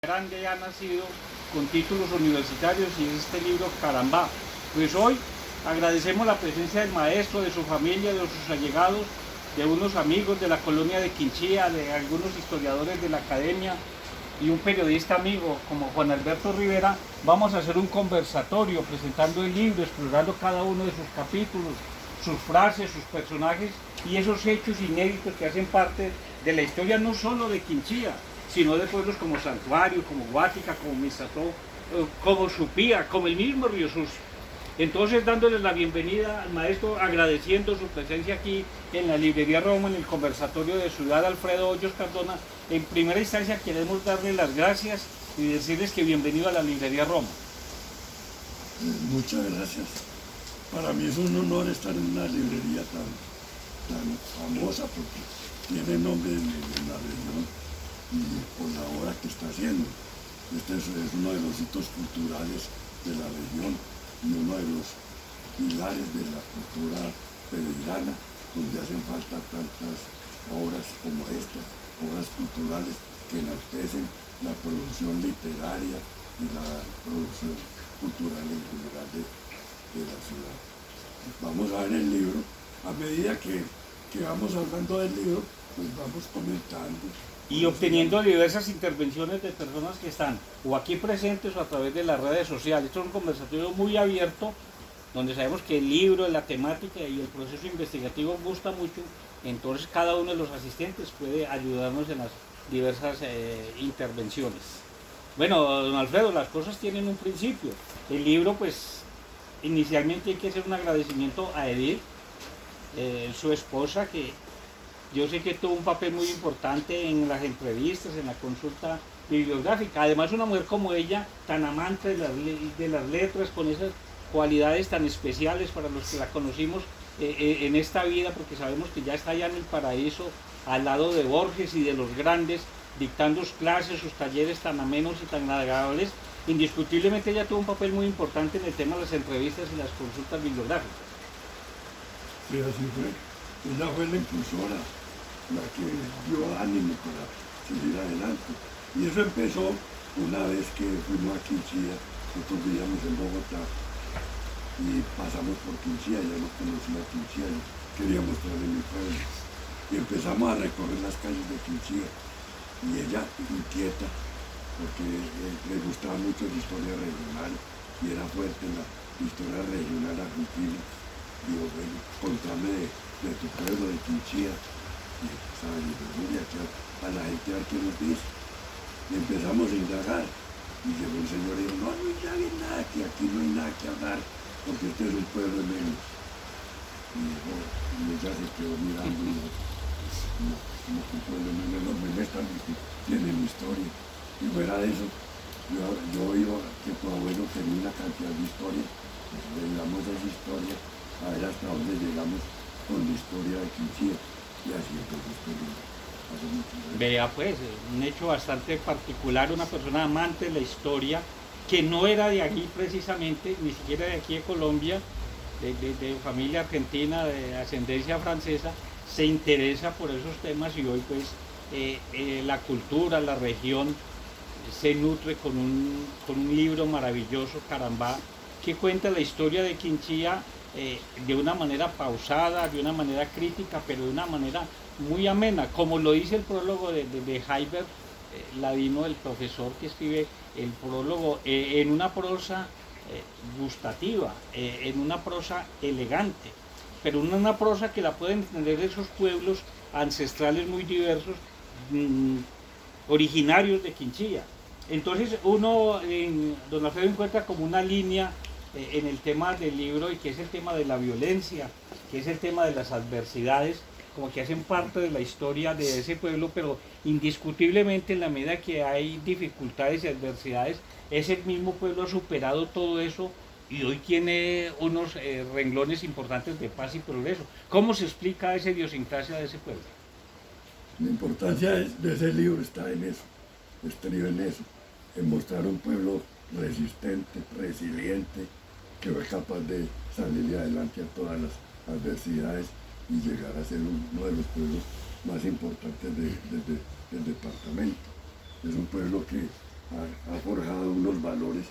grande ha nacido con títulos universitarios y es este libro Carambá. Pues hoy agradecemos la presencia del maestro, de su familia, de sus allegados, de unos amigos de la colonia de Quinchía, de algunos historiadores de la academia y un periodista amigo como Juan Alberto Rivera. Vamos a hacer un conversatorio presentando el libro, explorando cada uno de sus capítulos, sus frases, sus personajes y esos hechos inéditos que hacen parte de la historia no solo de Quinchía, sino de pueblos como Santuario, como Guática, como Mizató, como Supía, como el mismo Río Sus. Entonces, dándoles la bienvenida al maestro, agradeciendo su presencia aquí en la Librería Roma, en el conversatorio de Ciudad Alfredo Hoyos Cardona, en primera instancia queremos darle las gracias y decirles que bienvenido a la Librería Roma. Muchas gracias. Para mí es un honor estar en una librería tan famosa porque tiene nombre en la región y por la obra que está haciendo. Este es uno de los hitos culturales de la región y uno de los pilares de la cultura peregrina, donde hacen falta tantas obras como estas, obras culturales que enaltecen la producción literaria y la producción cultural en general de la ciudad. Vamos a ver el libro. A medida que vamos hablando del libro, pues vamos comentando. Y obteniendo diversas intervenciones de personas que están o aquí presentes o a través de las redes sociales. Esto es un conversatorio muy abierto, donde sabemos que el libro, la temática y el proceso investigativo gusta mucho, entonces cada uno de los asistentes puede ayudarnos en las diversas intervenciones. Bueno, don Alfredo, las cosas tienen un principio. El libro, pues, inicialmente hay que hacer un agradecimiento a Edith, su esposa, que yo sé que tuvo un papel muy importante en las entrevistas, en la consulta bibliográfica. Además, una mujer como ella, tan amante de las letras, con esas cualidades tan especiales para los que la conocimos en esta vida, porque sabemos que ya está allá en el paraíso, al lado de Borges y de los grandes, dictando sus clases, sus talleres tan amenos y tan agradables. Indiscutiblemente ella tuvo un papel muy importante en el tema de las entrevistas y las consultas bibliográficas. Sí, así fue. Ella fue la impulsora, la que dio ánimo para seguir adelante. Y eso empezó una vez que fuimos a Quinchía, nosotros vivíamos en Bogotá, y pasamos por Quinchía, ya no conocía Quinchía, yo quería mostrarle mi pueblo. Y empezamos a recorrer las calles de Quinchía, y ella inquieta, porque le gustaba mucho la historia regional, y era fuerte en la historia regional argentina. Digo, bueno, contame de tu pueblo, de Quinchía. Y empezaba a decir, a la gente a ver qué nos dice. Y empezamos a indagar. Y llegó un señor y dijo, no hay nada, que aquí no hay nada que hablar, porque este es un pueblo menos. Y dijo, y ella se quedó mirando y dijo, no, como que un pueblo menos, los memes también tienen historia. Y fuera de eso, yo oigo que tu abuelo tenía una cantidad de historia, pues leíamos esa historia, a ver hasta dónde llegamos con la historia de Quinchía. Y así empezó este libro. Vea pues, un hecho bastante particular, una persona amante de la historia, que no era de aquí precisamente, ni siquiera de aquí de Colombia, de familia argentina, de ascendencia francesa, se interesa por esos temas y hoy pues la cultura, la región se nutre con un libro maravilloso, Carambá, que cuenta la historia de Quinchía de una manera pausada, de una manera crítica, pero de una manera muy amena, como lo dice el prólogo de Heiber Ladino, el profesor que escribe el prólogo, en una prosa gustativa, en una prosa elegante, pero una prosa que la pueden entender esos pueblos ancestrales muy diversos, originarios de Quinchía. Entonces uno, don Alfredo, encuentra como una línea en el tema del libro, y que es el tema de la violencia, que es el tema de las adversidades, como que hacen parte de la historia de ese pueblo, pero indiscutiblemente en la medida que hay dificultades y adversidades, ese mismo pueblo ha superado todo eso y hoy tiene unos renglones importantes de paz y progreso. ¿Cómo se explica esa idiosincrasia de ese pueblo? La importancia de ese libro está en eso, estriba en eso, en mostrar un pueblo resistente, resiliente, que fue capaz de salir adelante a todas las adversidades y llegar a ser uno de los pueblos más importantes del departamento. Es un pueblo que ha forjado unos valores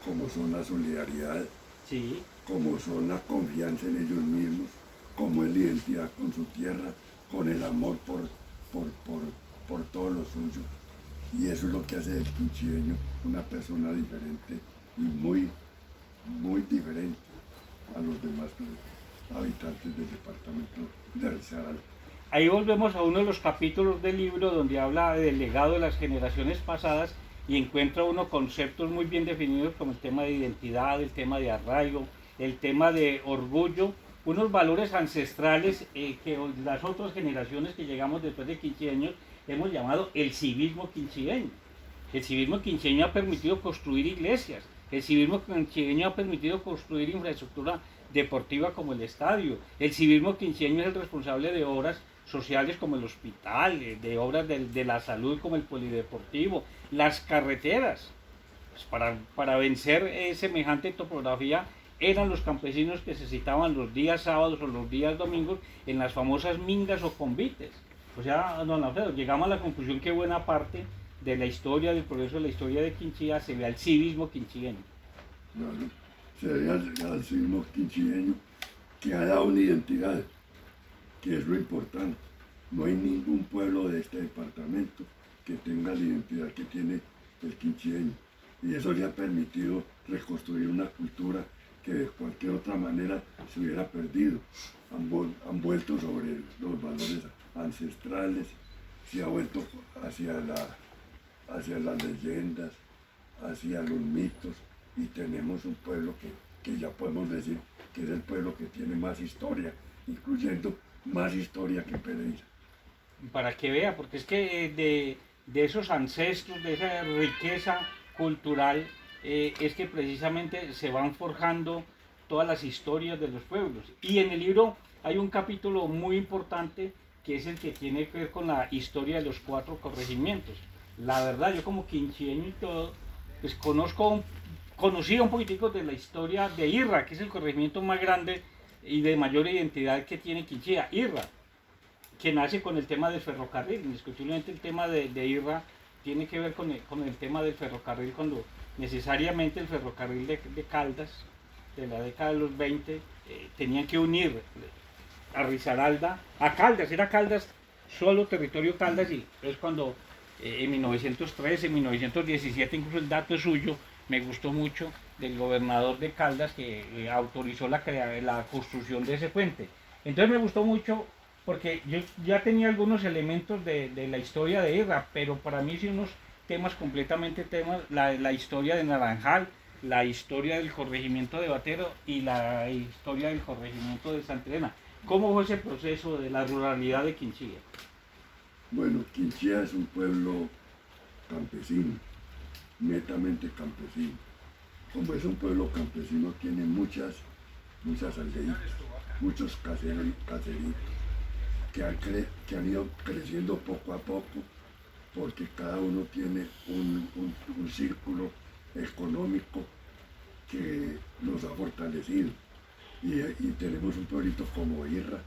como son la solidaridad, Sí. como son la confianza en ellos mismos, como es la identidad con su tierra, con el amor por todo lo suyo. Y eso es lo que hace del quinchireño una persona diferente y muy diferente a los demás habitantes del departamento de Risaralda. Ahí volvemos a uno de los capítulos del libro donde habla del legado de las generaciones pasadas y encuentra uno conceptos muy bien definidos como el tema de identidad, el tema de arraigo, el tema de orgullo, unos valores ancestrales que las otras generaciones que llegamos después de quinchireños hemos llamado el civismo quinchireño. El civismo quinchireño ha permitido construir iglesias, el civismo quinchireño ha permitido construir infraestructura deportiva como el estadio, el civismo quinchireño es el responsable de obras sociales como el hospital, de obras de la salud como el polideportivo, las carreteras. Pues para vencer semejante topografía eran los campesinos que se citaban los días sábados o los días domingos en las famosas mingas o convites. O sea, don Alfredo, llegamos a la conclusión que buena parte de la historia, del progreso de la historia de Quinchía se ve al civismo quinchireño. Claro, se ve al civismo quinchireño que ha dado una identidad, que es lo importante. No hay ningún pueblo de este departamento que tenga la identidad que tiene el quinchireño. Y eso le ha permitido reconstruir una cultura que de cualquier otra manera se hubiera perdido. Han vuelto sobre los valores ancestrales, se ha vuelto hacia las leyendas, hacia los mitos, y tenemos un pueblo que ya podemos decir que es el pueblo que tiene más historia, incluyendo más historia que Pereira. Para que vea, porque es que de esos ancestros, de esa riqueza cultural, es que precisamente se van forjando todas las historias de los pueblos. Y en el libro hay un capítulo muy importante que es el que tiene que ver con la historia de los 4 corregimientos. La verdad, yo como quinchireño y todo, pues conocí un poquitico de la historia de Irra, que es el corregimiento más grande y de mayor identidad que tiene Quinchía, Irra, que nace con el tema del ferrocarril. Indiscutiblemente el tema de Irra tiene que ver con el tema del ferrocarril, cuando necesariamente el ferrocarril de Caldas, de la década de los 20, tenían que unir a Risaralda, a Caldas, era Caldas, solo territorio Caldas, y es cuando en 1913, en 1917, incluso el dato es suyo, me gustó mucho, del gobernador de Caldas que autorizó la construcción de ese puente. Entonces me gustó mucho porque yo ya tenía algunos elementos de la historia de Irra, pero para mí sí unos temas completamente la historia de Naranjal, la historia del corregimiento de Batero y la historia del corregimiento de Santa Elena. ¿Cómo fue ese proceso de la ruralidad de Quinchía? Bueno, Quinchía es un pueblo campesino, netamente campesino. Como es un pueblo campesino, tiene muchas aldeitas, muchos caseritos que han ido creciendo poco a poco, porque cada uno tiene un círculo económico que los ha fortalecido. Y tenemos un pueblito como Irra,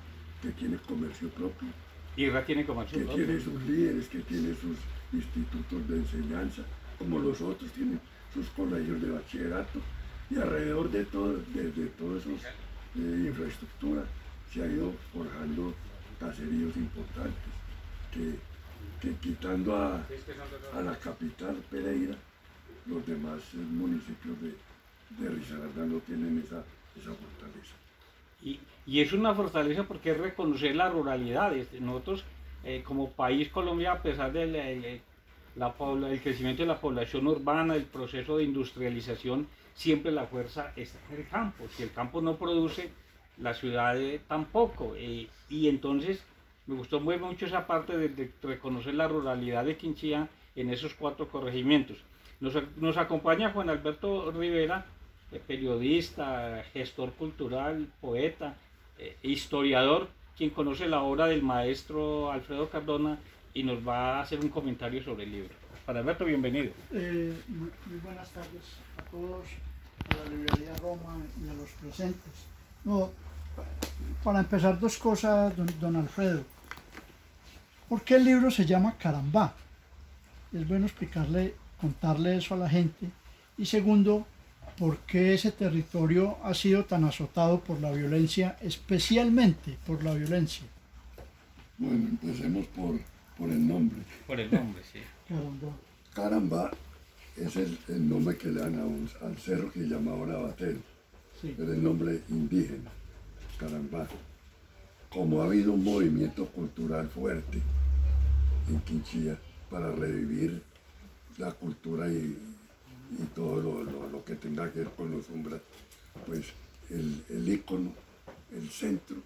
que tiene comercio propio. Irra tiene comercio que propio. Tiene sus líderes, que tiene sus institutos de enseñanza, como los otros tienen sus colegios de bachillerato, y alrededor de todo esos infraestructura se ha ido forjando caseríos importantes, que quitando a la capital, Pereira, los demás municipios de Risaralda no tienen esa fortaleza. Y es una fortaleza porque es reconocer la ruralidad. Nosotros, como país Colombia, a pesar del el crecimiento de la población urbana, el proceso de industrialización, siempre la fuerza está en el campo. Si el campo no produce, la ciudad tampoco. Y entonces me gustó muy mucho esa parte de reconocer la ruralidad de Quinchía en esos 4 corregimientos. Nos acompaña Juan Alberto Rivera, periodista, gestor cultural, poeta, historiador, quien conoce la obra del maestro Alfredo Cardona y nos va a hacer un comentario sobre el libro. Juan Alberto, bienvenido. Muy buenas tardes a todos, a la librería Roma y a los presentes. No, para empezar, 2 cosas, don Alfredo. ¿Por qué el libro se llama Carambá? Es bueno explicarle contarle eso a la gente. Y segundo, por qué ese territorio ha sido tan azotado por la violencia, especialmente por la violencia. Bueno, empecemos por el nombre. Por el nombre, sí. Caramba. Caramba es el nombre que le dan al cerro que se llama ahora Batero. Sí. Es el nombre indígena, Caramba. Como ha habido un movimiento cultural fuerte en Quinchía para revivir la cultura y todo lo que tenga que ver con los umbras, pues el ícono, el centro,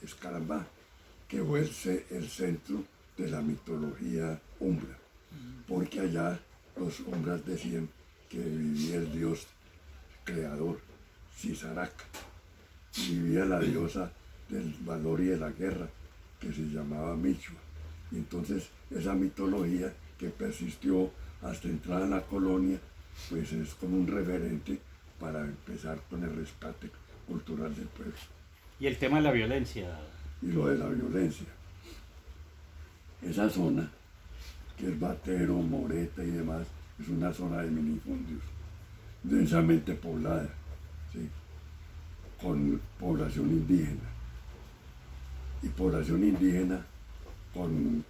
es Caramba, que fue el centro de la mitología umbra, porque allá los umbras decían que vivía el dios creador, Sisaraca, y vivía la diosa del valor y de la guerra, que se llamaba Michua. Y entonces esa mitología que persistió hasta entrar a la colonia, pues es como un referente para empezar con el rescate cultural del pueblo. Y el tema de la violencia. Y lo de la violencia. Esa zona, que es Batero, Moreta y demás, es una zona de minifundios, densamente poblada, ¿sí? Con población indígena. Y población indígena con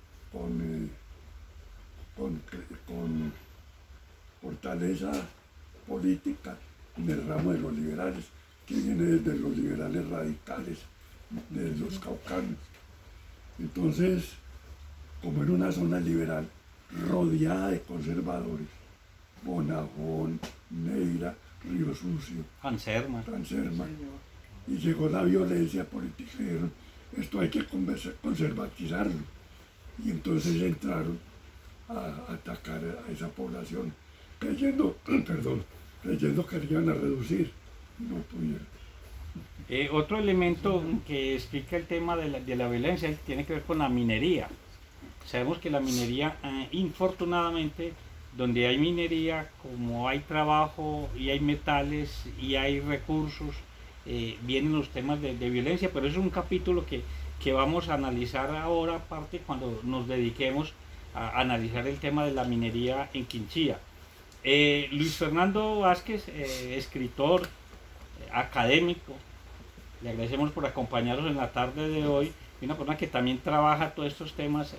fortaleza política en el ramo de los liberales, que viene desde los liberales radicales, de los caucanos. Entonces, como era una zona liberal rodeada de conservadores, Bonajón, Neira, Río Sucio, Anserma. Anserma, y llegó la violencia política y dijeron, esto hay que conservatizarlo. Y entonces entraron a atacar a esa población, creyendo que iban a reducir, no pudieron. Otro elemento que explica el tema de la violencia tiene que ver con la minería. Sabemos que la minería, infortunadamente, donde hay minería, como hay trabajo y hay metales y hay recursos, vienen los temas de violencia, pero eso es un capítulo que vamos a analizar ahora, aparte cuando nos dediquemos a analizar el tema de la minería en Quinchía. Luis Fernando Vázquez, escritor, académico, le agradecemos por acompañarnos en la tarde de hoy, y una persona que también trabaja todos estos temas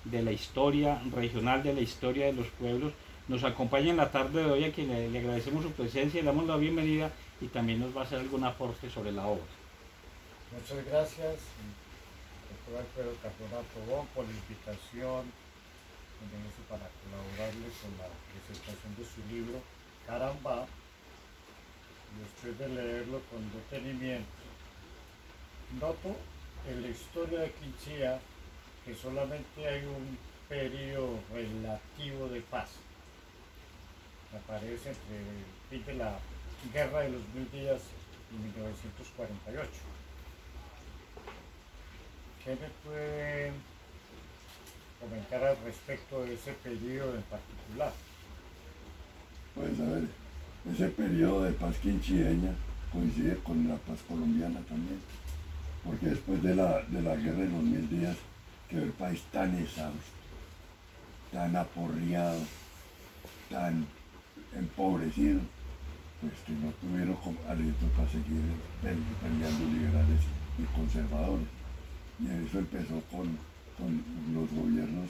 de la historia regional, de la historia de los pueblos. Nos acompaña en la tarde de hoy, a quien le agradecemos su presencia y le damos la bienvenida, y también nos va a hacer algún aporte sobre la obra. Muchas gracias, doctor Alfredo Cardona Tobón, por la invitación para colaborarle con la presentación de su libro Caramba. Después de leerlo con detenimiento, noto en la historia de Quinchía que solamente hay un periodo relativo de paz. Aparece entre el fin de la Guerra de los 1000 días y 1948. ¿Qué me puede comentar al respecto de ese periodo en particular? Pues a ver, ese periodo de paz quinchieña coincide con la paz colombiana también, porque después de la guerra de los 1000 días quedó el país tan exhausto, tan aporreado, tan empobrecido, pues que no tuvieron aliento para seguir peleando liberales y conservadores. Y eso empezó con los gobiernos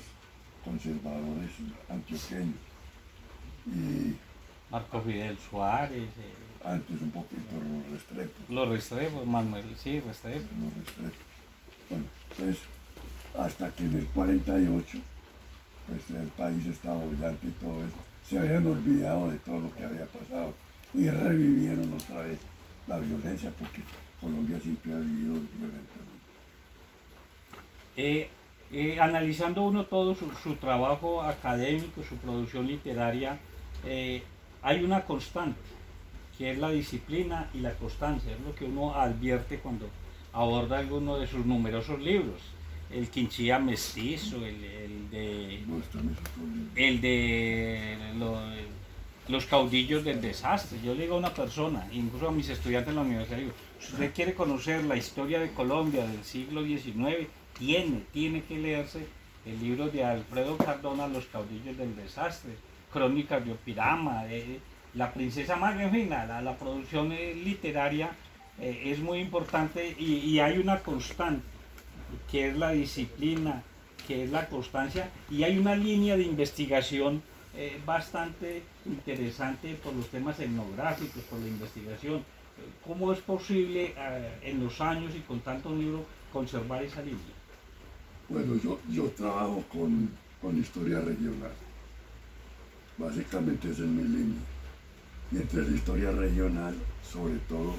conservadores antioqueños. Y Marco Fidel Suárez, antes un poquito Restrepo. los Restrepo, Manuel, sí, Restrepo. Los Restrepo. Bueno, pues hasta que en el 48, pues el país estaba bollante y todo eso, se habían olvidado de todo lo que había pasado y revivieron otra vez la violencia, porque Colombia siempre ha vivido violentamente. Analizando uno todo su trabajo académico, su producción literaria, hay una constante, que es la disciplina y la constancia. Es lo que uno advierte cuando aborda alguno de sus numerosos libros. El Quinchía Mestizo, el de los caudillos del desastre. Yo le digo a una persona, incluso a mis estudiantes en la universidad, digo, si usted quiere conocer la historia de Colombia del siglo XIX, tiene que leerse el libro de Alfredo Cardona, Los caudillos del desastre, Crónicas de Opirama, La Princesa Maga, en fin, la producción literaria es muy importante y hay una constante, que es la disciplina, que es la constancia, y hay una línea de investigación bastante interesante por los temas etnográficos, por la investigación. ¿Cómo es posible en los años y con tantos libros conservar esa línea? Bueno, yo trabajo con historia regional. Básicamente esa es mi línea. Y entre la historia regional, sobre todo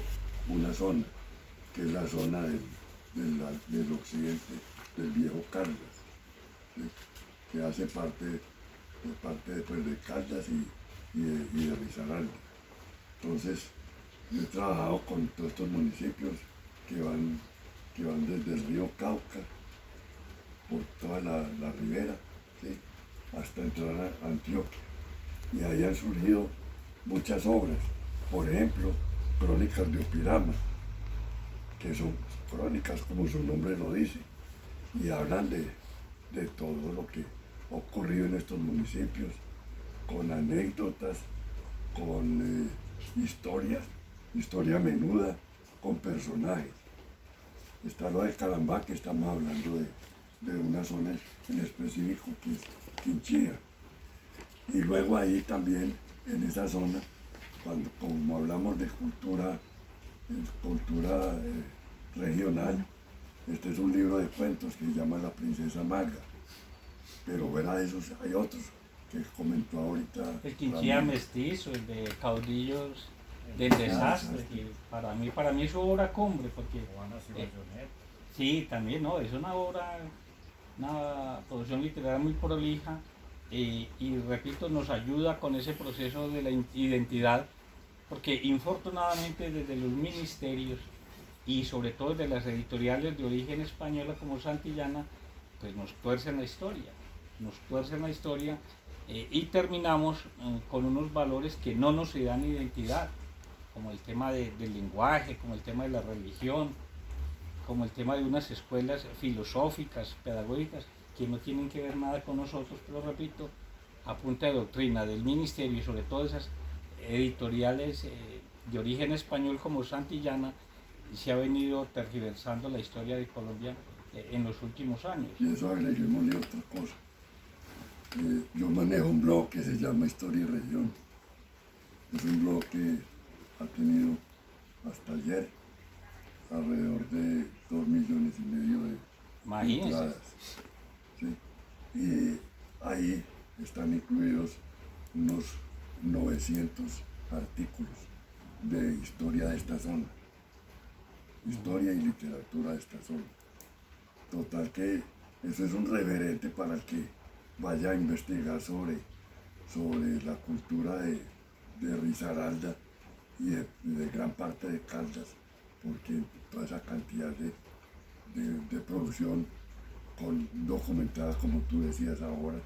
una zona, que es la zona del occidente del viejo Caldas, ¿sí? Que hace parte de Caldas y de Risaralda. Entonces, yo he trabajado con todos estos municipios que van desde el río Cauca, por toda la ribera, ¿sí? Hasta entrar a Antioquia. Y ahí han surgido muchas obras, por ejemplo, Crónicas de Opirama, que son crónicas como su nombre lo dice, y hablan de todo lo que ha ocurrido en estos municipios, con anécdotas, con historia menuda, con personajes. Está lo de Calambá, que estamos hablando de una zona en específico que es Quinchía. Y luego ahí también, en esa zona, como hablamos de cultura regional, este es un libro de cuentos que se llama La Princesa Maga. Pero fuera de esos hay otros que comentó ahorita. El Quinchía Mestizo, el de Caudillos del Desastre, que para mí es su obra cumbre, porque sí, también, ¿no? Es una obra, una producción literaria muy prolija y repito, nos ayuda con ese proceso de la identidad, porque infortunadamente desde los ministerios y sobre todo desde las editoriales de origen española como Santillana, pues nos tuercen la historia, y terminamos con unos valores que no nos dan identidad, como el tema del lenguaje, como el tema de la religión, como el tema de unas escuelas filosóficas, pedagógicas, que no tienen que ver nada con nosotros, pero repito, a punta de doctrina del ministerio y sobre todo esas editoriales de origen español como Santillana, se ha venido tergiversando la historia de Colombia en los últimos años. Y eso agreguémosle otra cosa. Yo manejo un blog que se llama Historia y Región. Es un blog que ha tenido hasta ayer alrededor de 2,5 millones de entradas. ¿Sí? Y ahí están incluidos unos 900 artículos de historia de esta zona, historia y literatura de esta zona. Total que eso es un referente para el que vaya a investigar sobre la cultura de Risaralda y de gran parte de Caldas, porque toda esa cantidad de producción documentada, como tú decías ahora,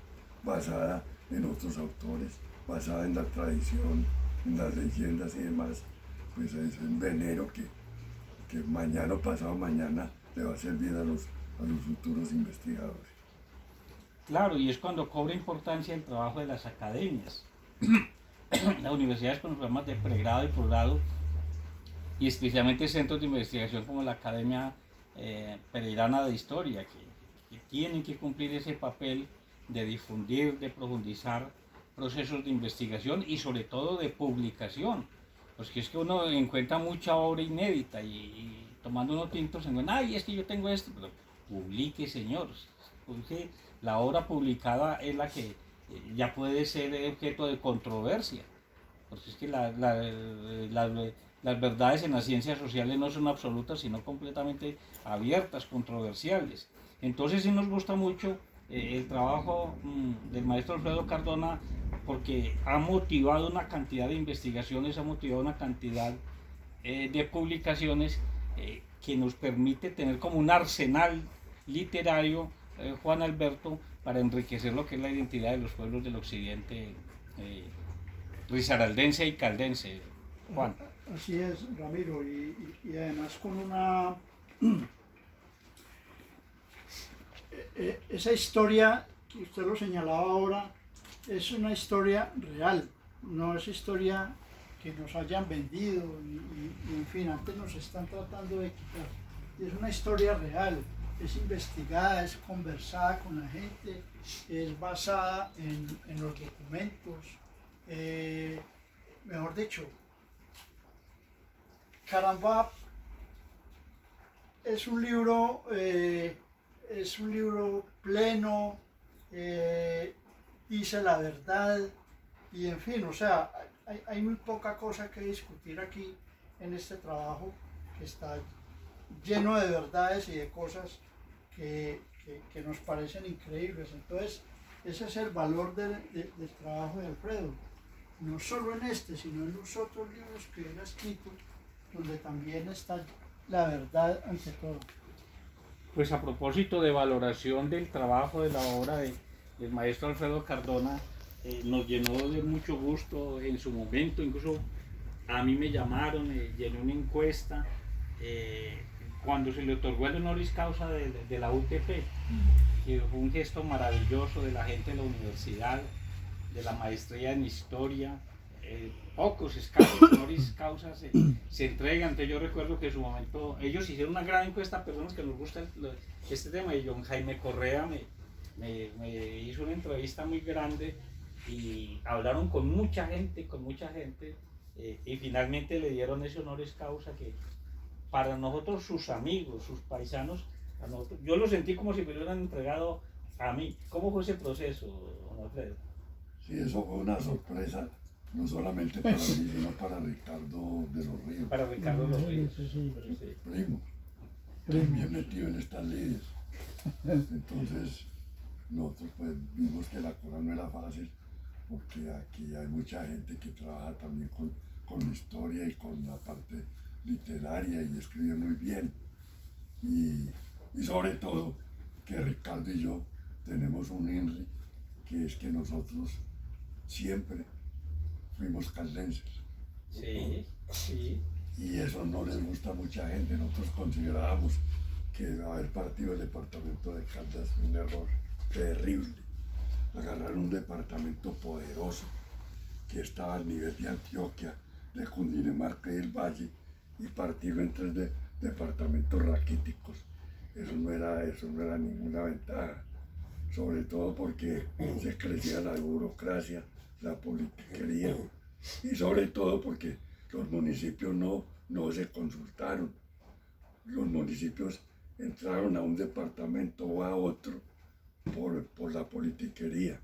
basada en otros autores, basada en la tradición, en las leyendas y demás, pues es un veneno que mañana o pasado mañana le va a servir a los futuros investigadores. Claro, y es cuando cobra importancia el trabajo de las academias, las universidades con los programas de pregrado y posgrado, y especialmente centros de investigación como la Academia Pereirana de Historia, que tienen que cumplir ese papel de difundir, de profundizar procesos de investigación y sobre todo de publicación, porque es que uno encuentra mucha obra inédita y tomando unos tintos se encuentra, ay, es que yo tengo esto, pero publique, señor, porque la obra publicada es la que ya puede ser objeto de controversia, porque es que las verdades en las ciencias sociales no son absolutas, sino completamente abiertas, controversiales. Entonces sí nos gusta mucho el trabajo del maestro Alfredo Cardona, porque ha motivado una cantidad de investigaciones, ha motivado una cantidad de publicaciones que nos permite tener como un arsenal literario, Juan Alberto, para enriquecer lo que es la identidad de los pueblos del occidente risaraldense y caldense. Juan. Así es, Ramiro, y además con una... esa historia que usted lo señalaba ahora, es una historia real, no es historia que nos hayan vendido y en fin, antes nos están tratando de quitar. Es una historia real, es investigada, es conversada con la gente, es basada en los documentos. Mejor dicho, Caramba es un libro pleno, dice la verdad y en fin, o sea, hay muy poca cosa que discutir aquí en este trabajo que está lleno de verdades y de cosas que nos parecen increíbles. Entonces, ese es el valor del trabajo de Alfredo, no solo en este, sino en los otros libros que él ha escrito, donde también está la verdad ante todo. Pues a propósito de valoración del trabajo, de la obra del maestro Alfredo Cardona, nos llenó de mucho gusto en su momento, incluso a mí me llamaron, llené una encuesta cuando se le otorgó el honoris causa de la UTP, que fue un gesto maravilloso de la gente de la universidad, de la maestría en historia. Pocos escasos honoris causa se entregan. Entonces yo recuerdo que en su momento ellos hicieron una gran encuesta a personas que nos gusta este tema, y John Jaime Correa me hizo una entrevista muy grande y hablaron con mucha gente, y finalmente le dieron ese honoris causa que para nosotros, sus amigos, sus paisanos, a nosotros, yo lo sentí como si me lo hubieran entregado a mí. ¿Cómo fue ese proceso, don Alfredo? Sí, eso fue una sorpresa, no solamente para mí, sino para Ricardo de los Ríos. Para Ricardo de los Ríos. Sí. Primo, bien metido en estas lides. Entonces, nosotros pues vimos que la cosa no era fácil, porque aquí hay mucha gente que trabaja también con la historia y con la parte literaria y escribe muy bien. Y sobre todo que Ricardo y yo tenemos un INRI, que es que nosotros siempre fuimos caldenses. Sí. Y eso no les gusta a mucha gente. Nosotros considerábamos que haber partido el departamento de Caldas fue un error terrible. Agarrar un departamento poderoso que estaba al nivel de Antioquia, de Cundinamarca y el Valle, y partirlo en tres departamentos raquíticos. Eso no era ninguna ventaja, sobre todo porque se crecía la burocracia, la politiquería, y sobre todo porque los municipios no se consultaron. Los municipios entraron a un departamento o a otro por la politiquería.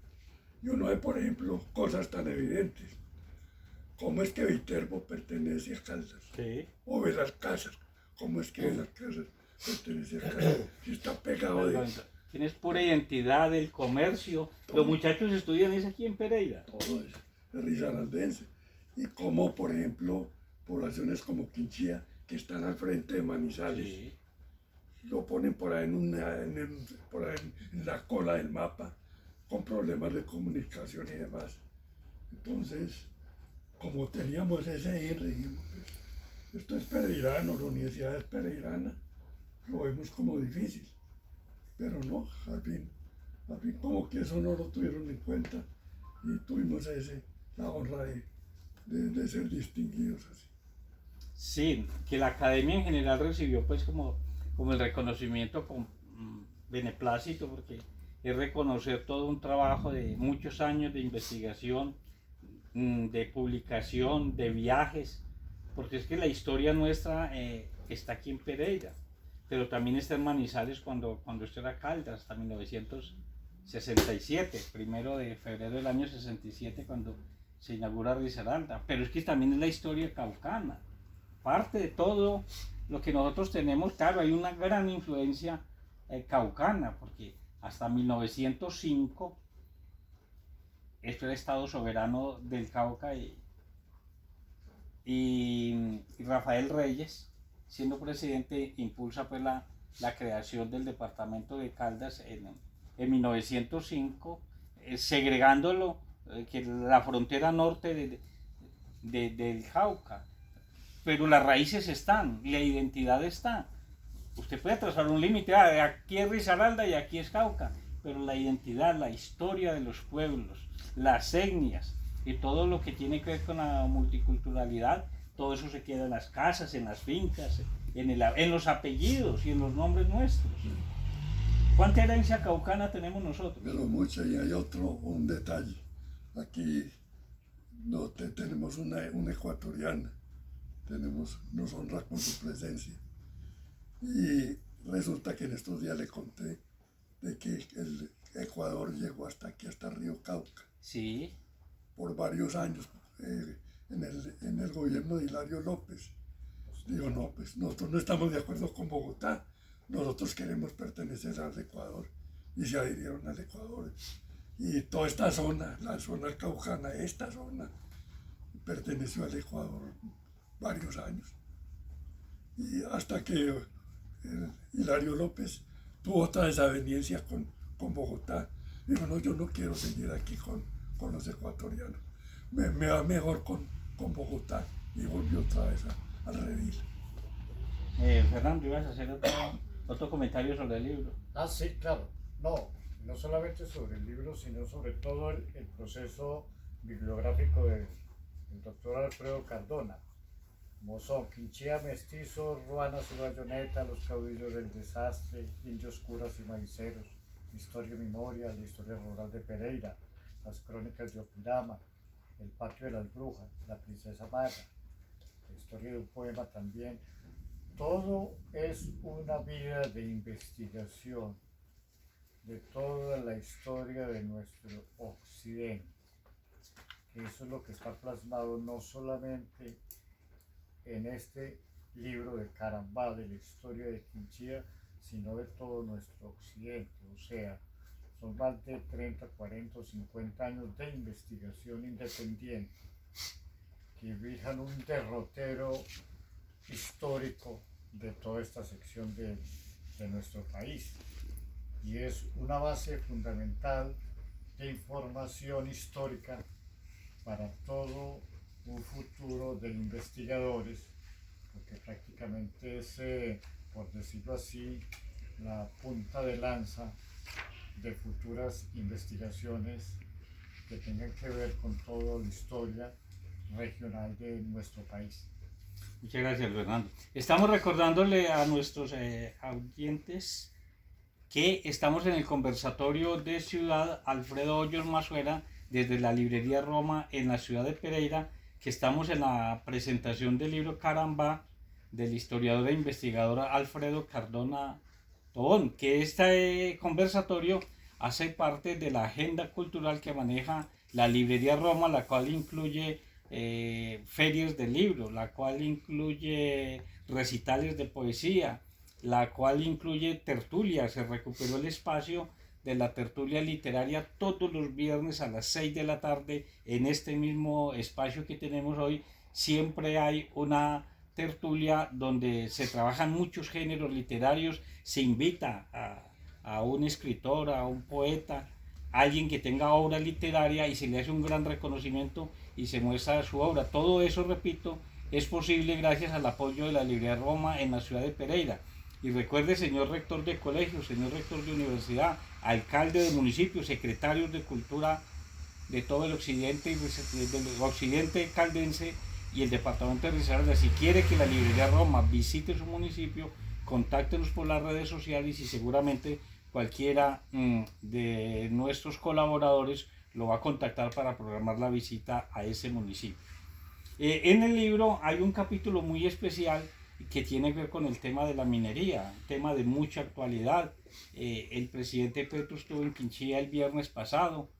Yo no sé, por ejemplo, cosas tan evidentes. ¿Cómo es que Viterbo pertenece a Caldas? Sí. O Belalcázar. ¿Cómo es que Belalcázar pertenece a Caldas? Si está pegado de eso. Tienes pura identidad del comercio. Los muchachos estudian eso aquí en Pereira. Todo es risaraldense. Y como, por ejemplo, poblaciones como Quinchía, que están al frente de Manizales, Sí. lo ponen por ahí, por ahí en la cola del mapa, con problemas de comunicación y demás. Entonces, como teníamos ese INRI, dijimos, pues, esto es pereirano, la universidad es pereirana, lo vemos como difícil. Pero no, al fin como que eso no lo tuvieron en cuenta y tuvimos la honra de ser distinguidos así. Sí, que la academia en general recibió pues como el reconocimiento con beneplácito, porque es reconocer todo un trabajo de muchos años de investigación, de publicación, de viajes, porque es que la historia nuestra está aquí en Pereira, pero también está en Manizales cuando esto era Caldas, hasta 1967, 1 de febrero del año 67, cuando se inaugura Risaralda. Pero es que también es la historia caucana, parte de todo lo que nosotros tenemos. Claro, hay una gran influencia caucana, porque hasta 1905 esto era Estado soberano del Cauca, y Rafael Reyes, siendo presidente, impulsa pues la creación del departamento de Caldas en 1905, segregándolo, que la frontera norte del Cauca. Pero las raíces están, la identidad está. Usted puede trazar un límite, aquí es Risaralda y aquí es Cauca, pero la identidad, la historia de los pueblos, las etnias y todo lo que tiene que ver con la multiculturalidad, todo eso se queda en las casas, en las fincas, en los apellidos y en los nombres nuestros. ¿Cuánta herencia caucana tenemos nosotros? Pero mucha, y hay un detalle. Aquí tenemos una ecuatoriana, nos honra con su presencia. Y resulta que en estos días le conté de que el Ecuador llegó hasta aquí, hasta Río Cauca, Sí. por varios años, en el gobierno de Hilario López. Digo, no, pues nosotros no estamos de acuerdo con Bogotá, nosotros queremos pertenecer al Ecuador, y se adhirieron al Ecuador. Y toda esta zona, la zona caucana, esta zona, perteneció al Ecuador varios años. Y hasta que Hilario López tuvo otra desaveniencia con Bogotá, dijo, no, yo no quiero seguir aquí con los ecuatorianos, me va mejor con Bogotá, y volvió otra vez al redil. Fernando, ibas a hacer otro comentario sobre el libro. Ah, sí, claro. No solamente sobre el libro, sino sobre todo el proceso bibliográfico del doctor Alfredo Cardona. Como son Quinchía Mestizo, Ruanas y Bayoneta, Los Caudillos del Desastre, Indios Curas y Maiceros, Historia y Memoria, la Historia Rural de Pereira, Las Crónicas de Opirama, El Patio de las Brujas, La Princesa Maga, la historia de un poema también. Todo es una vida de investigación de toda la historia de nuestro occidente. Eso es lo que está plasmado no solamente en este libro de Carambá, de la historia de Quinchía, sino de todo nuestro occidente. O sea, son más de 30, 40 o 50 años de investigación independiente que fijan un derrotero histórico de toda esta sección de nuestro país. Y es una base fundamental de información histórica para todo un futuro de investigadores, porque prácticamente es, por decirlo así, la punta de lanza de futuras investigaciones que tengan que ver con toda la historia regional de nuestro país. Muchas gracias, Fernando. Estamos recordándole a nuestros oyentes que estamos en el conversatorio de Ciudad Alfredo Hoyos Mazuera desde la librería Roma en la ciudad de Pereira, que estamos en la presentación del libro Carambá del historiador e investigador Alfredo Cardona Tobón, que este conversatorio hace parte de la agenda cultural que maneja la librería Roma, la cual incluye ferias de libros, la cual incluye recitales de poesía, la cual incluye tertulias. Se recuperó el espacio de la tertulia literaria todos los viernes a las 6 de la tarde en este mismo espacio que tenemos hoy. Siempre hay una tertulia donde se trabajan muchos géneros literarios, se invita a un escritor, a un poeta, a alguien que tenga obra literaria y se le hace un gran reconocimiento y se muestra su obra. Todo eso, repito, es posible gracias al apoyo de la librería Roma en la ciudad de Pereira. Y recuerde, señor rector de colegio, señor rector de universidad, alcalde de municipio, secretarios de cultura de todo el occidente y del occidente caldense y el departamento de Risaralda. Si quiere que la librería Roma visite su municipio, contáctenos por las redes sociales y seguramente cualquiera de nuestros colaboradores lo va a contactar para programar la visita a ese municipio. En el libro hay un capítulo muy especial que tiene que ver con el tema de la minería, tema de mucha actualidad. El presidente Petro estuvo en Quinchía el viernes pasado,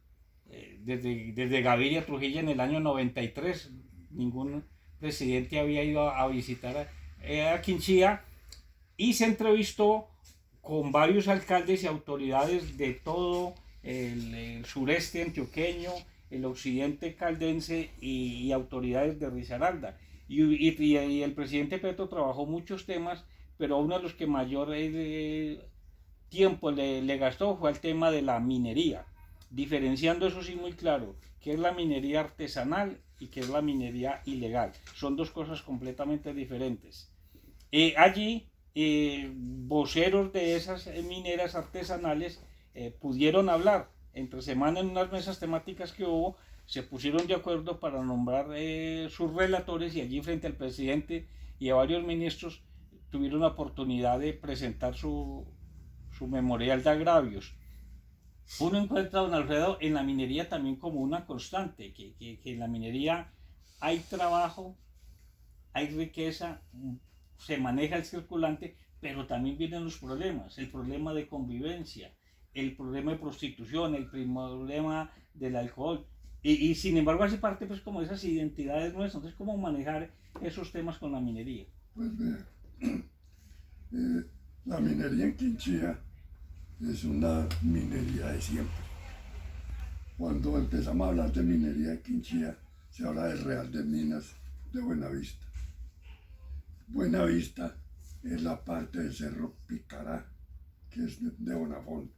desde Gaviria a Trujillo en el año 93. Ningún presidente había ido a visitar a Quinchía y se entrevistó con varios alcaldes y autoridades de todo el sureste antioqueño, el occidente caldense y autoridades de Risaralda. Y el presidente Petro trabajó muchos temas, pero uno de los que mayor tiempo le gastó fue el tema de la minería, diferenciando eso sí muy claro, qué es la minería artesanal y qué es la minería ilegal. Son dos cosas completamente diferentes. Allí, voceros de esas mineras artesanales pudieron hablar entre semana en unas mesas temáticas que hubo, se pusieron de acuerdo para nombrar sus relatores, y allí frente al presidente y a varios ministros tuvieron la oportunidad de presentar su memorial de agravios. Uno encuentra, don Alfredo, en la minería también como una constante, que en la minería hay trabajo, hay riqueza, se maneja el circulante, pero también vienen los problemas, el problema de convivencia, el problema de prostitución, el problema del alcohol, y sin embargo hace parte pues como de esas identidades nuestras. Entonces, ¿cómo manejar esos temas con la minería? Pues vea, la minería en Quinchía es una minería de siempre. Cuando empezamos a hablar de minería de Quinchía, se habla del Real de Minas de Buenavista. Buenavista es la parte del Cerro Picará, que es de Bonafón,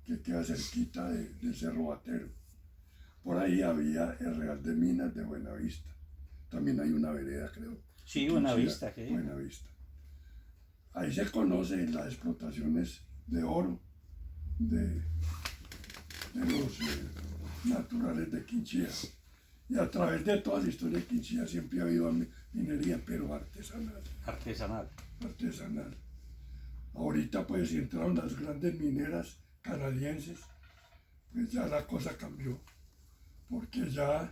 que queda cerquita del Cerro Batero. Por ahí había el Real de Minas de Buenavista. También hay una vereda, creo. Sí, Buenavista. ¿Qué? Buenavista. Ahí se conocen las explotaciones de oro de los naturales de Quinchía. Y a través de toda la historia de Quinchía siempre ha habido minería, pero artesanal. Artesanal. Ahorita pues entraron las grandes mineras canadienses, pues ya la cosa cambió, porque ya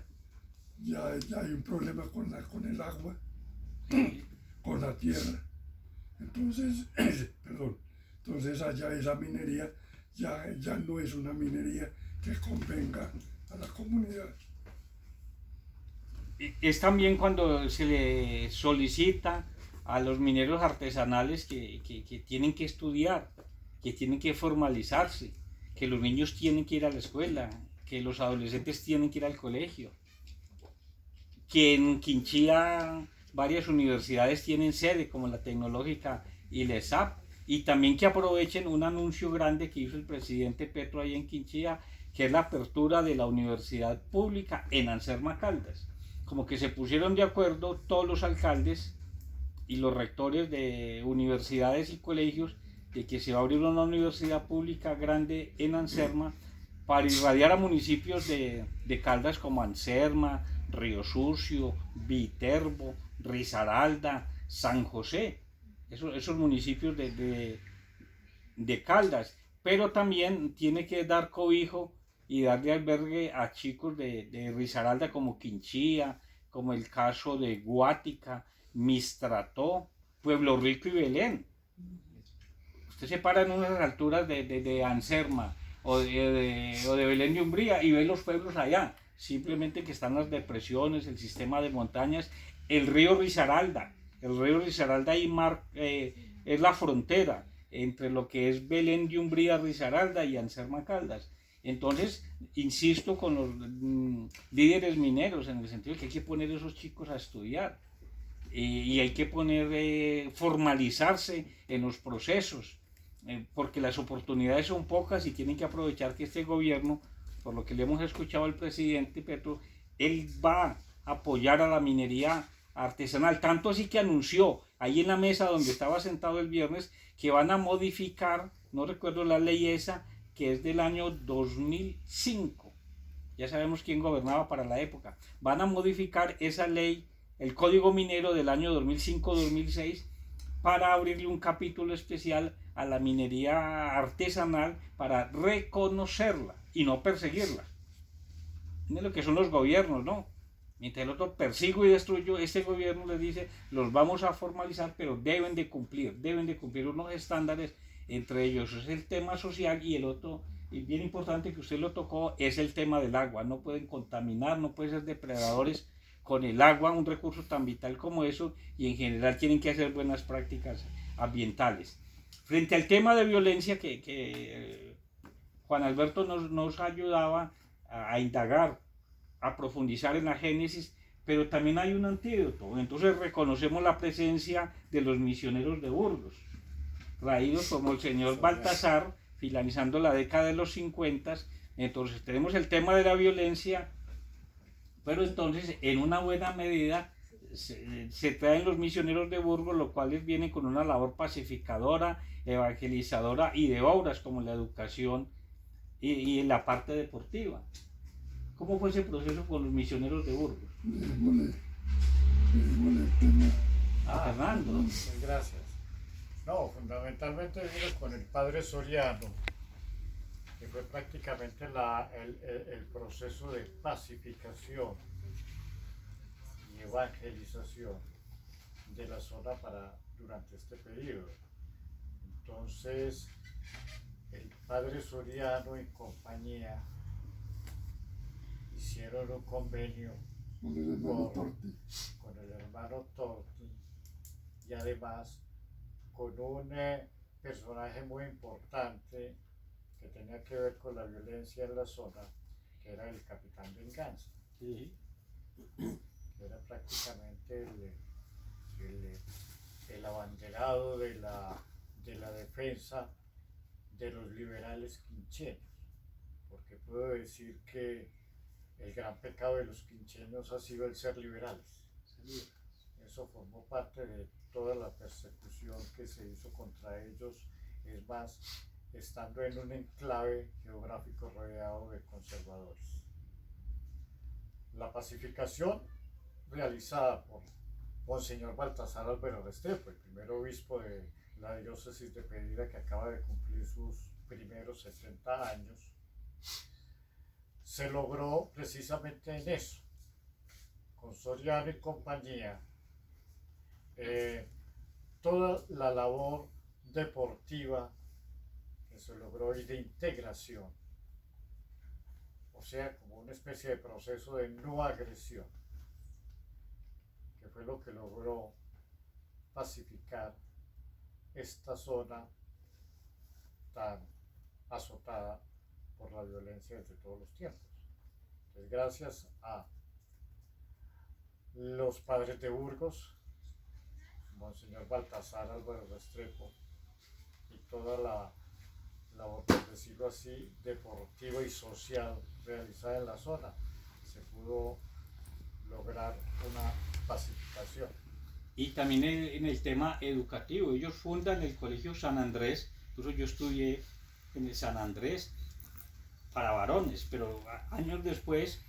hay un problema con el agua, con la tierra. Entonces, entonces allá esa minería ya no es una minería que convenga a la comunidad. Es también cuando se le solicita a los mineros artesanales que tienen que estudiar, que tienen que formalizarse, que los niños tienen que ir a la escuela, que los adolescentes tienen que ir al colegio, que en Quinchía varias universidades tienen sede, como la Tecnológica y la ESAP, y también que aprovechen un anuncio grande que hizo el presidente Petro ahí en Quinchía, que es la apertura de la universidad pública en Anserma Caldas. Como que se pusieron de acuerdo todos los alcaldes y los rectores de universidades y colegios de que se va a abrir una universidad pública grande en Anserma para irradiar a municipios de Caldas como Anserma, Río Sucio, Viterbo, Risaralda, San José, esos municipios de Caldas, pero también tiene que dar cobijo y darle albergue a chicos de Risaralda como Quinchía, como el caso de Guática, Mistrató, Pueblo Rico y Belén. Usted se para en unas alturas de Anserma o de Belén de Umbría y ve los pueblos allá, simplemente que están las depresiones, el sistema de montañas, el río Risaralda. El río Risaralda ahí es la frontera entre lo que es Belén de Umbría, Risaralda y Anserma Caldas. Entonces, insisto con los líderes mineros en el sentido de que hay que poner a esos chicos a estudiar y hay que formalizarse en los procesos, porque las oportunidades son pocas y tienen que aprovechar que este gobierno, por lo que le hemos escuchado al presidente Petro, él va a apoyar a la minería artesanal, tanto así que anunció ahí en la mesa donde estaba sentado el viernes que van a modificar, no recuerdo la ley esa, que es del año 2005, ya sabemos quién gobernaba para la época, van a modificar esa ley, el Código Minero del año 2005-2006, para abrirle un capítulo especial a la minería artesanal para reconocerla y no perseguirla. Miren lo que son los gobiernos, ¿no? Mientras el otro persigo y destruyo, este gobierno les dice, los vamos a formalizar, pero deben de cumplir unos estándares. Entre ellos es el tema social y el otro, y bien importante que usted lo tocó, es el tema del agua. No pueden contaminar, no pueden ser depredadores con el agua, un recurso tan vital como eso, y en general tienen que hacer buenas prácticas ambientales. Frente al tema de violencia que Juan Alberto nos ayudaba a indagar, a profundizar en la génesis, pero también hay un antídoto. Entonces reconocemos la presencia de los misioneros de Burgos, traídos como el señor Baltasar, finalizando la década de los 50. Entonces tenemos el tema de la violencia, pero entonces en una buena medida se traen los misioneros de Burgos, los cuales vienen con una labor pacificadora, evangelizadora y de obras como la educación y en la parte deportiva. ¿Cómo fue ese proceso con los misioneros de Burgos? Démosle el tema. Fernando. Muchas gracias. No, fundamentalmente vino con el padre Soriano, que fue prácticamente el proceso de pacificación y evangelización de la zona durante este periodo. Entonces, el padre Soriano y compañía hicieron un convenio Con el hermano Torti. con el hermano Torti y además con un personaje muy importante que tenía que ver con la violencia en la zona, que era el capitán Venganza, Sí. que era prácticamente el abanderado de la defensa de los liberales quincheños, porque puedo decir que el gran pecado de los quincheños ha sido el ser liberales. Eso formó parte de toda la persecución que se hizo contra ellos, es más, estando en un enclave geográfico rodeado de conservadores. La pacificación realizada por Monseñor Baltasar Álvaro Restrepo, el primer obispo de la diócesis de Pereira, que acaba de cumplir sus primeros 60 años, se logró precisamente en eso, con Soriano y compañía, toda la labor deportiva que se logró y de integración, o sea, como una especie de proceso de no agresión, que fue lo que logró pacificar esta zona tan azotada por la violencia desde todos los tiempos. Entonces, gracias a los padres de Burgos, Monseñor Baltasar Álvaro Restrepo, y toda la labor, por decirlo así, deportiva y social realizada en la zona, se pudo lograr una pacificación. Y también en el tema educativo, ellos fundan el Colegio San Andrés, incluso yo estudié en el San Andrés para varones, pero años después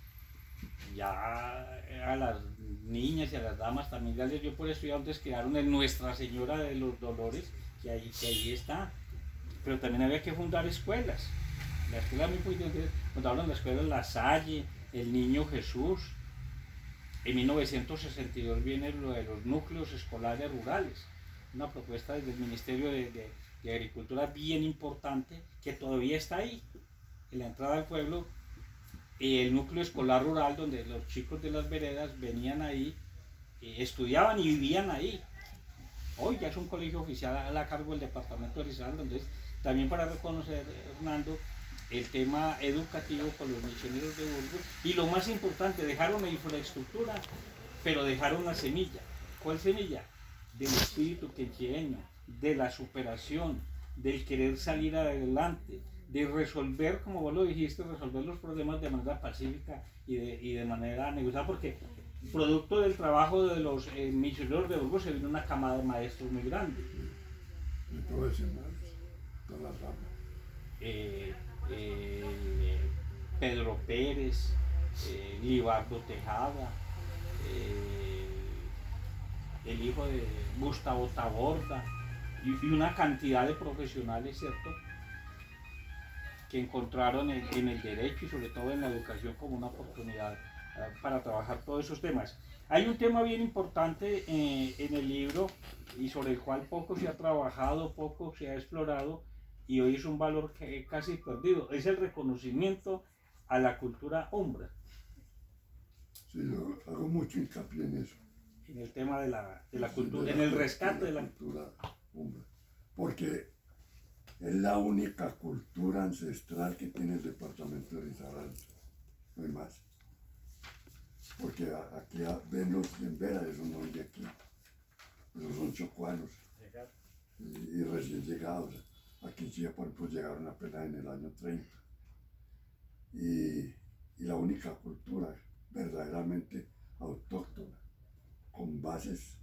ya a las niñas y a las damas también ya les dio por estudiar, entonces quedaron en Nuestra Señora de los Dolores, que ahí está, pero también había que fundar escuelas. La escuela muy importante, fundaron la escuela La Salle, el Niño Jesús. En 1962 viene lo de los núcleos escolares rurales, una propuesta desde el Ministerio de Agricultura bien importante que todavía está ahí, en la entrada al pueblo, el núcleo escolar rural donde los chicos de las veredas venían ahí, estudiaban y vivían ahí. Hoy ya es un colegio oficial a cargo del departamento de Risaralda, entonces también para reconocer, Hernando, el tema educativo con los misioneros de Burgos, y lo más importante, dejaron la infraestructura, pero dejaron la semilla. ¿Cuál semilla? Del espíritu quincheño, de la superación, del querer salir adelante, de resolver, como vos lo dijiste, resolver los problemas de manera pacífica y de manera negociada, porque producto del trabajo de los misioneros de Burgos se vino una camada de maestros muy grande. De todo ese mal, todas las ramas. Pedro Pérez, Libardo Tejada, el hijo de Gustavo Taborda y una cantidad de profesionales, ¿cierto?, que encontraron en el derecho y sobre todo en la educación como una oportunidad para trabajar todos esos temas. Hay un tema bien importante en el libro y sobre el cual poco se ha trabajado, poco se ha explorado, y hoy es un valor que casi perdido, es el reconocimiento a la cultura umbra. Sí, yo hago mucho hincapié en eso. En el tema de la cultura, en el rescate de la cultura umbra. Porque es la única cultura ancestral que tiene el departamento de Risaralda, no hay más. Porque aquí ven los en Vera, esos no son de aquí, esos son chocuanos y recién llegados. Aquí en Chía, por ejemplo, llegaron apenas en el año 30. Y la única cultura verdaderamente autóctona, con bases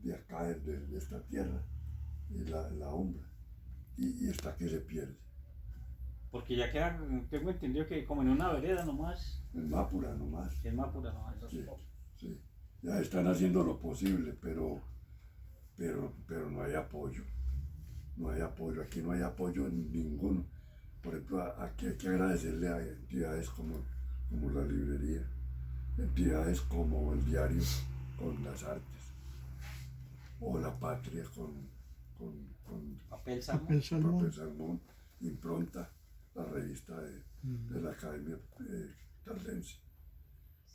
de acá, de esta tierra, y la umbra, y está que se pierde. Porque ya queda, tengo entendido que como en una vereda nomás, En Mápura nomás. que es más pura nomás. Sí, sí. Ya están haciendo lo posible, pero no hay apoyo. No hay apoyo, aquí no hay apoyo en ninguno. Por ejemplo, aquí hay que agradecerle a entidades como la librería, entidades como el diario con las artes, o la patria con Papel salmón. El salmón. Papel Salmón, Impronta, la revista de la Academia Caldense,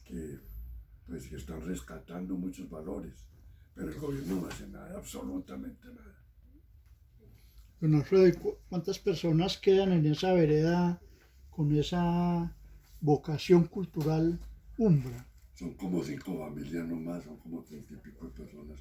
que pues que están rescatando muchos valores, pero el gobierno no hace nada, absolutamente nada. Don Alfredo, ¿y cuántas personas quedan en esa vereda con esa vocación cultural umbra? Son como 5 familias nomás, son como 30 y pico de personas.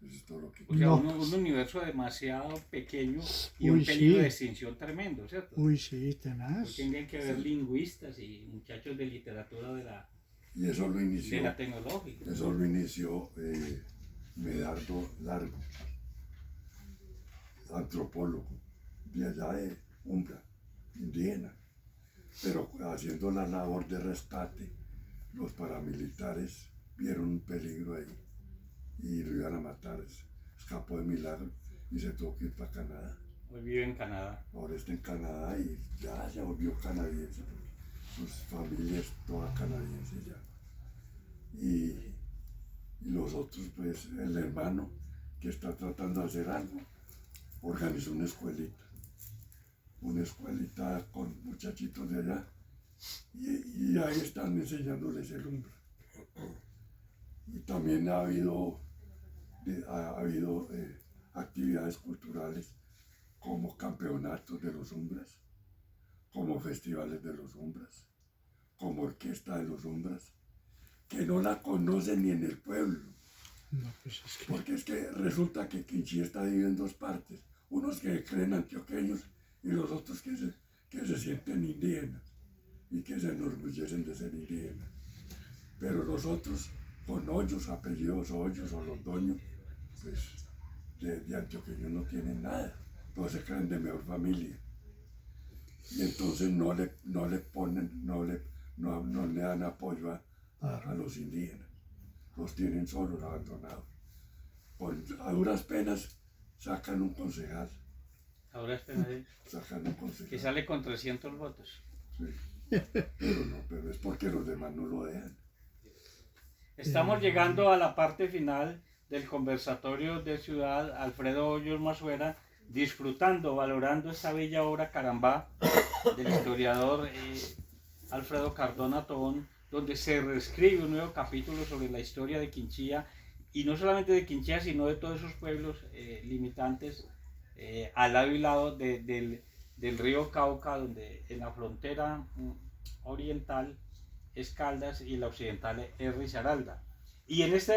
Eso es todo lo que O sea, No. un universo demasiado pequeño y Uy, un peligro sí. de extinción tremendo, ¿cierto? Uy, sí, tenaz. Tienen que haber lingüistas y muchachos de literatura Y eso lo de inició, la tecnológica. Medardo Largo, antropólogo de allá de Umbra, indígena, pero haciendo la labor de rescate, los paramilitares vieron un peligro ahí y lo iban a matar. Escapó de milagro y se tuvo que ir para Canadá. Hoy vive en Canadá. Ahora está en Canadá y ya se volvió canadiense. Sus familias toda canadiense ya. Y los otros, pues el hermano que está tratando de hacer algo, organizó una escuelita con muchachitos de allá, y ahí están enseñándoles el umbra. Y también ha habido actividades culturales como campeonatos de los umbras, como festivales de los umbras, como orquesta de los umbras, que no la conocen ni en el pueblo. No, pues es que... Porque es que resulta que Quinchí está dividido en dos partes, unos que creen antioqueños y los otros que se sienten indígenas y que se enorgullecen de ser indígenas. Pero los otros, con Hoyos, apellidos Hoyos o Londoño, pues de antioqueños no tienen nada, todos se creen de mejor familia. Y entonces no le dan apoyo a los indígenas, los tienen solos, abandonados. A duras penas sacan un concejal. Ahora espera, Sacan un concejal. que sale con 300 votos. Sí. Pero es porque los demás no lo dejan. Estamos llegando a la parte final del conversatorio de Ciudad Alfredo Hoyos Masuera, disfrutando, valorando esta bella obra Carambá del historiador Alfredo Cardona Tobón, donde se reescribe un nuevo capítulo sobre la historia de Quinchía, y no solamente de Quinchía, sino de todos esos pueblos limitantes al lado y lado del río Cauca, donde en la frontera oriental es Caldas y en la occidental es Risaralda. Y en esta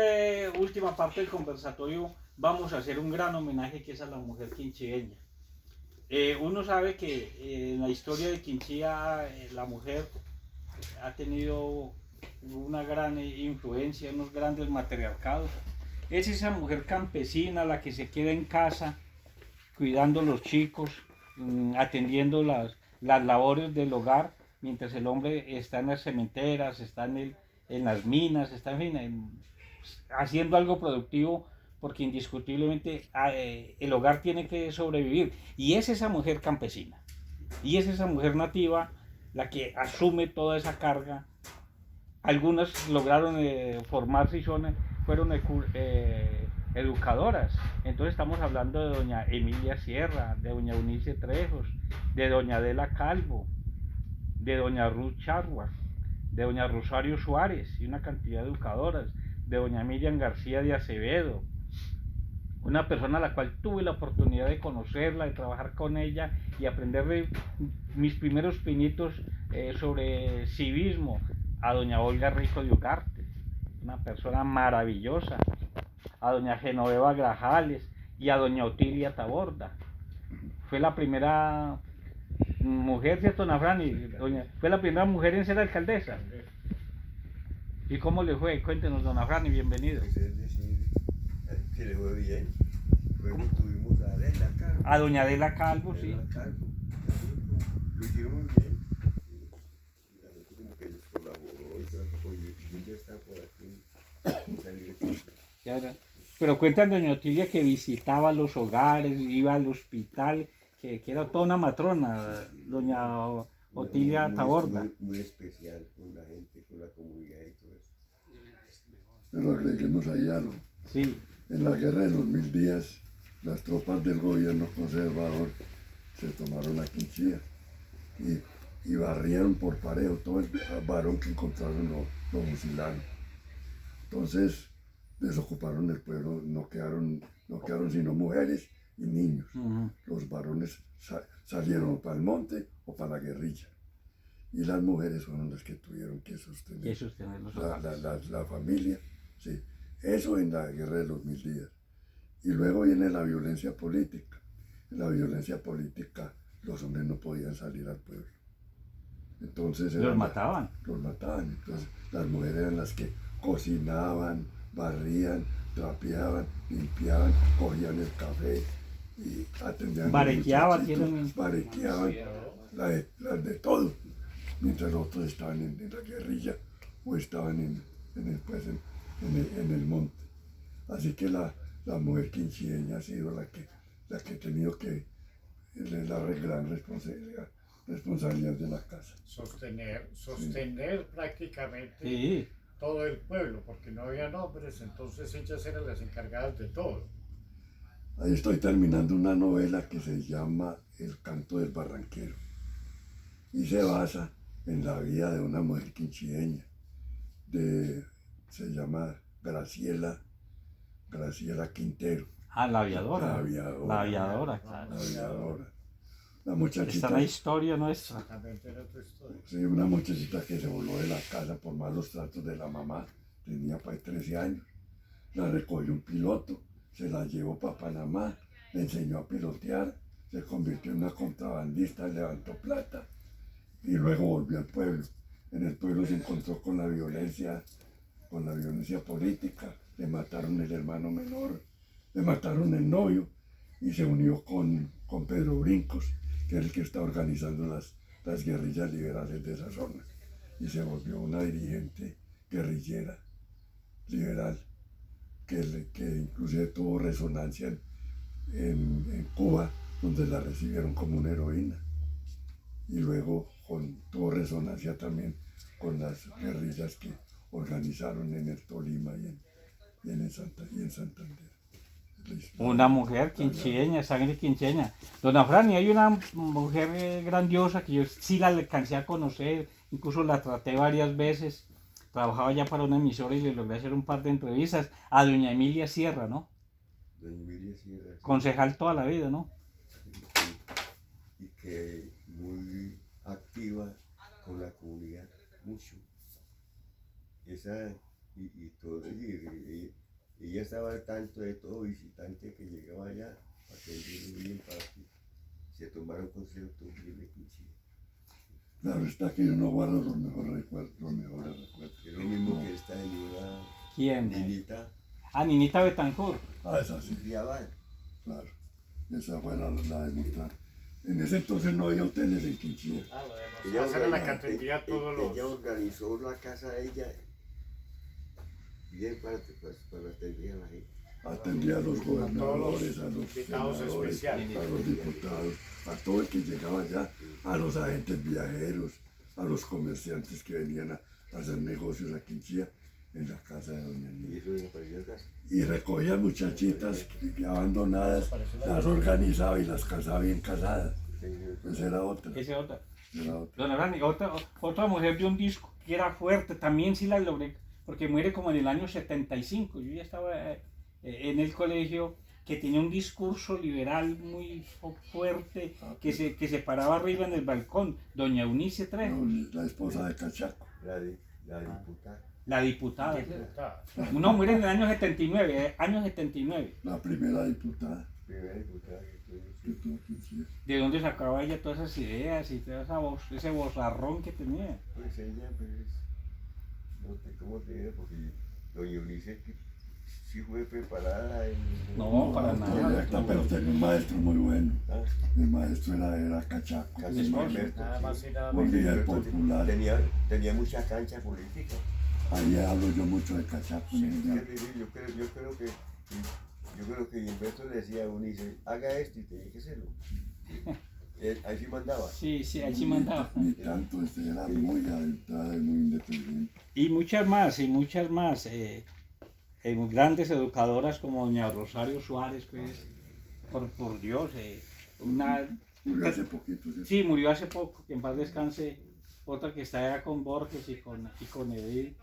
última parte del conversatorio vamos a hacer un gran homenaje que es a la mujer quincheeña. Uno sabe que en la historia de Quinchía la mujer ha tenido una gran influencia, unos grandes matriarcados. Es esa mujer campesina la que se queda en casa cuidando a los chicos, atendiendo las labores del hogar, mientras el hombre está en las cementeras, está en las minas, está haciendo algo productivo, porque indiscutiblemente el hogar tiene que sobrevivir. Y es esa mujer campesina, y es esa mujer nativa la que asume toda esa carga. Algunas lograron formarse y fueron educadoras. Entonces estamos hablando de doña Emilia Sierra, de doña Eunice Trejos, de doña Adela Calvo, de doña Ruth Charua, de doña Rosario Suárez y una cantidad de educadoras, de doña Miriam García de Acevedo, una persona a la cual tuve la oportunidad de conocerla, de trabajar con ella y aprender de mis primeros pinitos sobre civismo, a doña Olga Rico de Ugarte, una persona maravillosa, a doña Genoveva Grajales y a doña Otilia Taborda. Fue la primera mujer, ¿cierto, Nafrani? Fue la primera mujer en ser alcaldesa. ¿Y cómo le fue? Cuéntenos, don Afrani, bienvenido. Pues es decir, que le fue bien. Luego tuvimos a Adela Calvo. A doña Adela Calvo, sí. Adela Calvo. Lo hicieron muy bien. Y la gente como que les colaboró y todo. Oye, ya está por aquí. Salir aquí. Ya verá. Pero cuentan doña Otilia que visitaba los hogares, iba al hospital, que era toda una matrona, doña Otilia Muy- Taborda. muy especial con la gente, con la comunidad y todo eso. Pero agreguemos ahí algo. Sí, En la guerra de los 1000 días, las tropas del gobierno conservador se tomaron a Quinchía y barrieron por pareo. Todo el varón que encontraron lo fusilaron. Entonces desocuparon el pueblo, no quedaron sino mujeres y niños. ujú. Los varones salieron para el monte o para la guerrilla. Y las mujeres fueron las que tuvieron que sostener Y eso usted no lo sabe. la familia. Sí. Eso en la guerra de los 1000 días. Y luego viene la violencia política. En la violencia política los hombres no podían salir al pueblo. Entonces Los mataban. los mataban. Entonces las mujeres eran las que cocinaban, barrían, trapeaban, limpiaban, cogían el café y atendían a los Barequeaban, muchachitos, tienen- barequeaban, las de todo, mientras los otros estaban en la guerrilla o estaban en el monte. Así que la mujer quinchireña ha sido la que ha tenido que la gran responsabilidad de la casa. Sostener prácticamente Sí, todo el pueblo, porque no había hombres, entonces ellas eran las encargadas de todo. Ahí estoy terminando una novela que se llama El canto del barranquero y se basa en la vida de una mujer quinchireña, se llama Graciela Quintero, la aviadora. La aviadora. La aviadora, claro. la aviadora. Una Está muchachita, en la historia nuestra. Exactamente era tu historia. sí, una muchachita que se voló de la casa por malos tratos de la mamá, tenía para 13 años. La recogió un piloto, se la llevó para Panamá, le enseñó a pilotear, se convirtió en una contrabandista, levantó plata y luego volvió al pueblo. En el pueblo se encontró con la violencia política, le mataron el hermano menor, le mataron el novio y se unió con Pedro Brincos, que es el que está organizando las guerrillas liberales de esa zona, y se volvió una dirigente guerrillera liberal que inclusive tuvo resonancia en Cuba, donde la recibieron como una heroína, y luego tuvo resonancia también con las guerrillas que organizaron en el Tolima y en Santander. Una mujer quincheña, sangre quincheña. Dona Frani, hay una mujer grandiosa que yo sí la alcancé a conocer, incluso la traté varias veces. Trabajaba ya para una emisora y le logré hacer un par de entrevistas a doña Emilia Sierra, ¿no? Doña Emilia Sierra. Concejal toda la vida, ¿no? Y que muy activa con la comunidad, mucho. Y todo, y ella estaba al tanto de todo visitante que llegaba allá, para atenderlo bien, para que se tomara un consejo todo bien de Quinchía. Claro está que yo no guardo los mejores recuerdos. Es lo mismo que esta señora ¿Quién? Ninita Ninita Betancourt. Esa sí, Riabal. claro. Esa fue la de montar. En ese entonces no había hoteles en Quinchía. Esa era la que atendía todos Ella los... organizó la casa de ella bien para atender a la gente. Atendía a los gobernadores, a los invitados senadores, especiales. a los diputados, a todo el que llegaba allá, a los agentes viajeros, a los comerciantes que venían a hacer negocios a Quinchía en la casa de doña Y Niña. eso desapareció de casa. Y recogía muchachitas abandonadas, las organizaba y las casaba bien casadas. Pues era otra. Esa otra. Era otra. Dona Frani, otra mujer de un disco que era fuerte, también sí la logré, porque muere como en el año 75. Yo ya estaba en el colegio, que tenía un discurso liberal muy fuerte, que se paraba arriba en el balcón, doña Eunice Trejo, La esposa de Cachaco. La diputada. la diputada. Diputada. No, muere en el año 79, año 79. La primera diputada Primera diputada que que tuvo. tuvo Quinchía. ¿De dónde sacaba ella todas esas ideas y toda esa voz, ese vozarrón que tenía? Pues ella, pues, no sé cómo te digo, porque doña Eunice sí fue preparada en... No, para nada. autodidacta, pero tenía un maestro muy bueno. Ah, El maestro era Cachaco, casi esposo. Alberto, Nada sí. más y nada un menos. líder Alberto popular. tenía mucha cancha política. Ahí hablo yo mucho de Cachaco. Sí, ¿no? yo creo que Gilberto le decía a Eunice, haga esto y tenía que hacerlo. Ahí sí mandaba. Sí, sí, ahí sí mandaba. Ni tanto, era muy adentrada y muy independiente. Y muchas más, grandes educadoras como doña Rosario Suárez, pues, por Dios, una... Murió hace poquito, ¿sí? Sí, murió hace poco, que en paz descanse, otra que está allá con Borges y con Edith,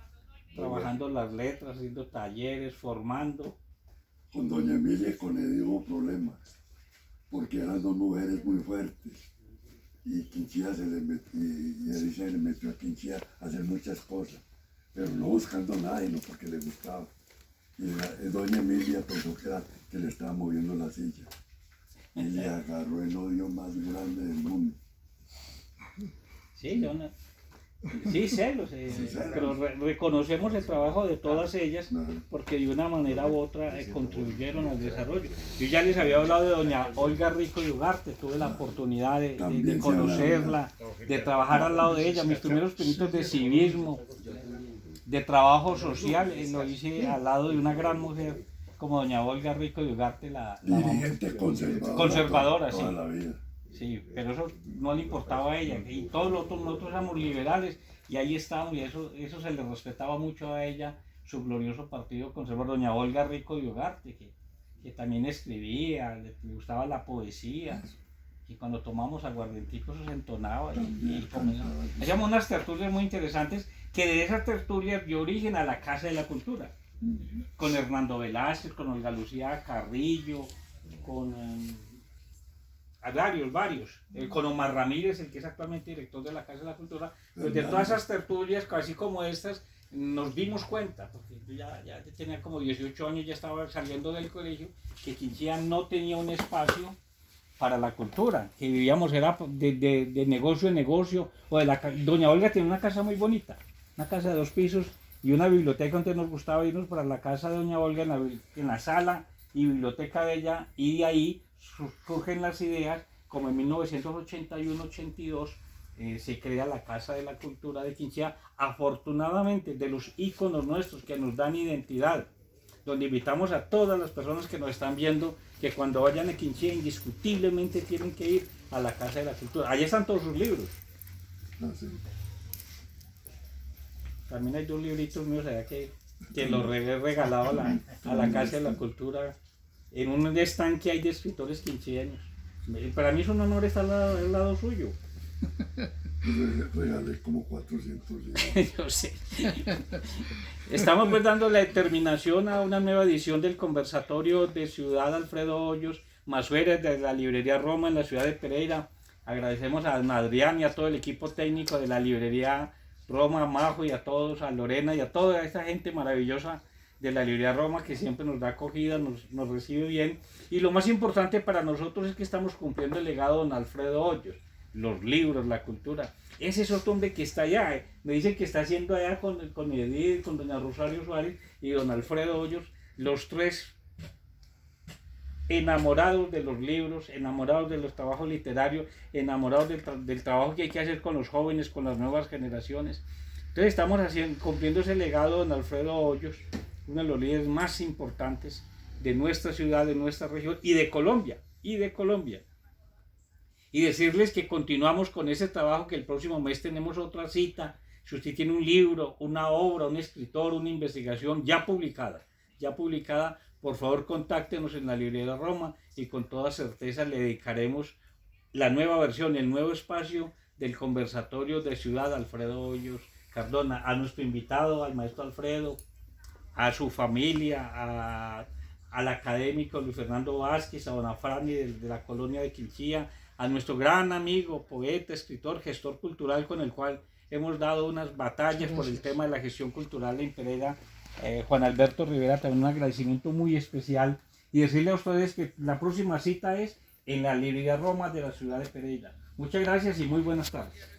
trabajando las letras, haciendo talleres, formando. Con doña Emilia y con Edith hubo problemas, porque eran dos mujeres muy fuertes. Y Quinchía y Edith se le metió a Quinchía a hacer muchas cosas, pero no buscando nada, y no porque le gustaba. Y doña Emilia pensó que le estaba moviendo la silla. Y le agarró el odio más grande del mundo. Sí, sí, celos, pero reconocemos el trabajo de todas ellas porque de una manera u otra contribuyeron al desarrollo. Yo ya les había hablado de doña Olga Rico de Ugarte, tuve la oportunidad de conocerla, de trabajar al lado de ella, mis primeros pinitos de civismo, de trabajo social, lo hice al lado de una gran mujer como doña Olga Rico de Ugarte, la Dirigente conservadora, toda sí. la vida. Sí, pero eso no le importaba a ella. Y todos nosotros éramos liberales y ahí estábamos y eso se le respetaba mucho a ella, su glorioso partido conservador, doña Olga Rico de Ugarte, que también escribía, le gustaba la poesía. Y cuando tomamos aguardienticos se entonaba hacíamos unas tertulias muy interesantes que de esas tertulias dio origen a la Casa de la Cultura, con Hernando Velázquez, con Olga Lucía Carrillo, con... varios, con Omar Ramírez, el que es actualmente director de la Casa de la Cultura, pues de todas esas tertulias, casi como estas, nos dimos cuenta, porque yo ya tenía como 18 años, ya estaba saliendo del colegio, que Quinchía no tenía un espacio para la cultura, que vivíamos era de negocio en negocio, doña Olga tenía una casa muy bonita, una casa de 2 pisos y una biblioteca donde nos gustaba irnos para la casa de doña Olga en la sala y biblioteca de ella, y de ahí surgen las ideas, como en 1981-82 se crea la Casa de la Cultura de Quinchía, afortunadamente de los íconos nuestros que nos dan identidad, donde invitamos a todas las personas que nos están viendo que cuando vayan a Quinchía indiscutiblemente tienen que ir a la Casa de la Cultura. Allí están todos sus libros. También hay 2 libritos míos allá que los he regalado a la Casa de la Cultura. En un estanque hay de escritores quinchiaños. Para mí es un honor estar al lado suyo. Regalé como 400 libros. Yo sé. Estamos pues dando la determinación a una nueva edición del conversatorio de Ciudad Alfredo Hoyos, Masueres, de la librería Roma en la ciudad de Pereira. Agradecemos a Adrián y a todo el equipo técnico de la librería Roma, a Majo y a todos, a Lorena y a toda esta gente maravillosa de la librería Roma que siempre nos da acogida, nos recibe bien. Y lo más importante para nosotros es que estamos cumpliendo el legado de don Alfredo Hoyos, los libros, la cultura. Ese es otro hombre que está allá, me dicen que está haciendo allá con Edith, con doña Rosario Suárez y don Alfredo Hoyos, los 3 enamorados de los libros, enamorados de los trabajos literarios, enamorados del trabajo que hay que hacer con los jóvenes, con las nuevas generaciones. Entonces estamos cumpliendo ese legado de don Alfredo Hoyos, uno de los líderes más importantes de nuestra ciudad, de nuestra región y de Colombia. Y decirles que continuamos con ese trabajo, que el próximo mes tenemos otra cita. Si usted tiene un libro, una obra, un escritor, una investigación ya publicada, por favor contáctenos en la librería Roma y con toda certeza le dedicaremos la nueva versión, el nuevo espacio del conversatorio de Ciudad Alfredo Hoyos Cardona, a nuestro invitado, al maestro Alfredo, a su familia, al académico Luis Fernando Vázquez, a don Afrani de la colonia de Quinchía, a nuestro gran amigo, poeta, escritor, gestor cultural con el cual hemos dado unas batallas por el tema de la gestión cultural en Pereira, Juan Alberto Rivera, también un agradecimiento muy especial, y decirle a ustedes que la próxima cita es en la librería Roma de la ciudad de Pereira. Muchas gracias y muy buenas tardes.